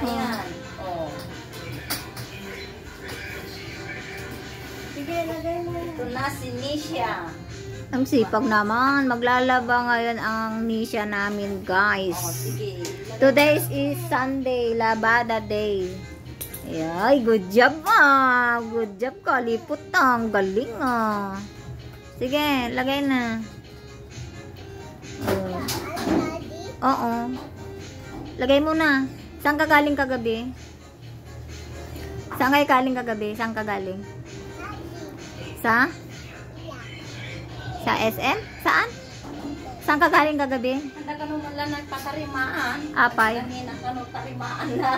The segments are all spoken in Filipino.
Ayan. Oh. Sige, lagay mo. Ito na si Nisha. Ang sipag naman. Maglalaba ngayon ang Nisha namin, guys. Oh, sige. Today is Sunday, labada day. Ay, good job ah. Good job, kalipot ah. Ang galing ah. Sige, lagay na. Oh. Oo. Lagay mo na. Saan ka galing kagabi? Saan kayo galing kagabi? Saan ka galing? Sa? Sa SM? Saan? Saan ka galing kagabi? Handa ka naman lang nagpatarimaan. Apay? Kanina ka nung tarimaan na.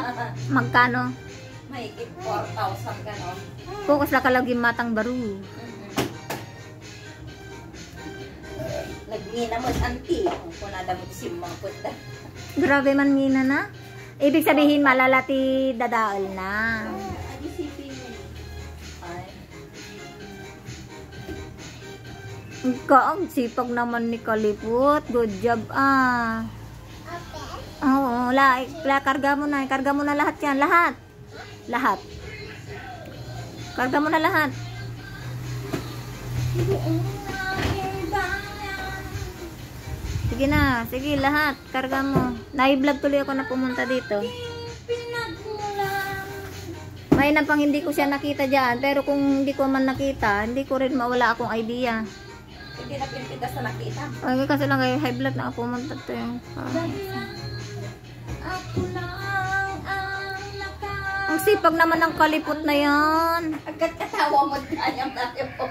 Magkano? May 4,000 ka no? Focus na kalagim matang baru. Nagngina mo santi. Kung nada mo si mga puta. Grabe man ngina na. Ibig sabihin malalati dadaol na. Adi sipin mo. Ay. Ang sipag naman ni Kalipot. Good job ah. Oo, karga mo na. Karga mo na lahat yan. Lahat. Lahat. Karga mo na lahat. Sige na. Sige, lahat. Karga mo. Nai-vlog tuloy ako na pumunta dito. May na pang hindi ko siya nakita dyan. Pero kung hindi ko man nakita, hindi ko rin mawala akong idea. Hindi na pinipintas na nakita. Ay, kasi lang kayo high blood na ako pumunta to yung... Ako lang ang Ang sipag naman ng Kalipot na yan. agad katawa mo kanyang natin po.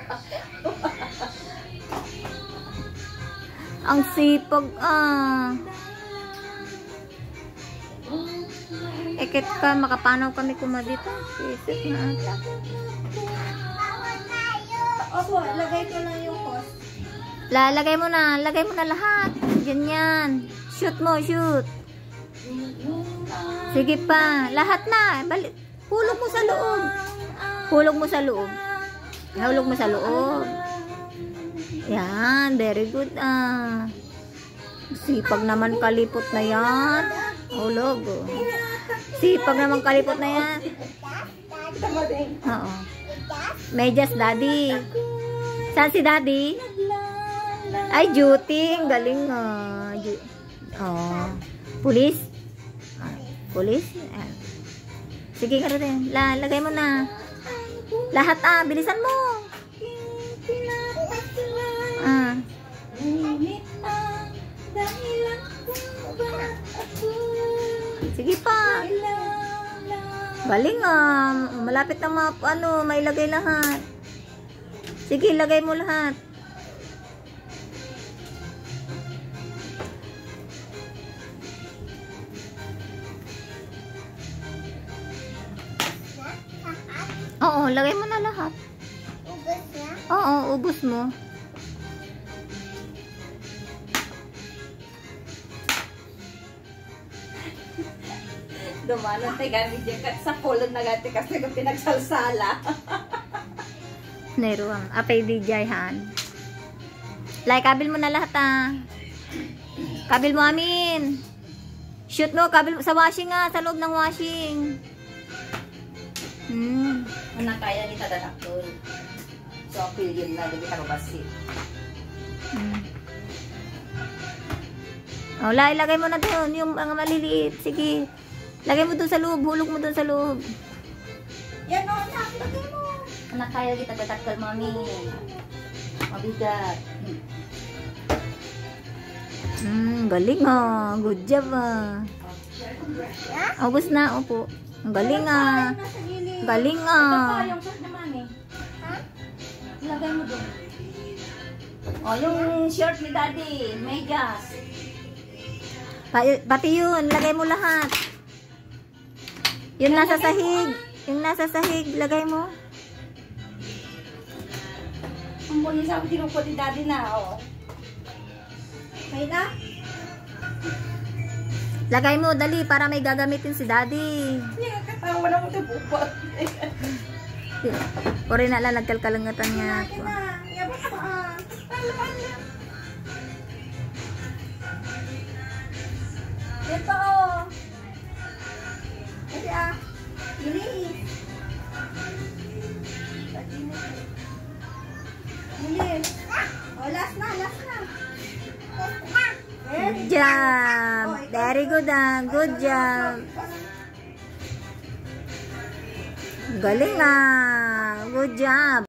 Ang sipag ah. Ekit ka, makapanaw kami kumadito. Isip na ata. Opo, lagay ko lang yung post. Lagay mo na lahat. Ganyan. Shoot mo, shoot. Sige pa, lahat na. Hulog mo sa loob. Hulog mo sa loob. Hulog mo sa loob. Yan, very good ah. Sipag naman Kalipot na yan. Hulog oh. Sipag naman Kalipot na yan. Oo. Medyas daddy. Saan si daddy? Ay, duty. Ang galing ah. Oh. Pulis? Pulis? Sige ka rin. Lagay mo na. Lahat ah. Bilisan mo. Ah. Sige pa. Galing ah. Malapit na may lagay lahat. Sige, lagay mo lahat. Oo, lagay mo na lahat. Ubus na? Oo, ubos mo. Dumalo tayo gamit dyan sa pulon na gati kasi kung pinagsalsala. Neruang. Apay DJ han. Kabil mo na lahat ah. Kabil mo amin. Shoot mo, kabil sa washing ah. Sa loob ng washing. Anak kaya kita dadaktul. So, apil yun na. Hindi kita kabasi. Oh, ilagay mo na doon. Yung mga maliliit. Sige. Lagay mo doon sa loob. Hulog mo doon sa loob. Yan o, anak. Lagay mo. Anak kaya kita dadaktul, mami. Mabigat. Galing ah. Good job ah. Ubus na. Opo. Galing ah. Galing Ito ah. pa yung shirt na mami. Ha? Ilagay mo doon. O, yung shirt ni daddy. Medyas. Pati yun. Lagay mo lahat. Yung nasa sahig. Yung nasa sahig. Lagay mo. Ang muli sabi tinupod ni daddy na. O. Okay na? Lagay mo. Dali. Para may gagamitin si daddy. Hindi ka katawa na mo ito bupot. Puri na lang. Nagkalkalangatan nga. Lagi na. Yabot pa. Ito o. Bilis. Bilis. Oh, last na. Good job. Very good ah. Good job. Galing ah. Good job.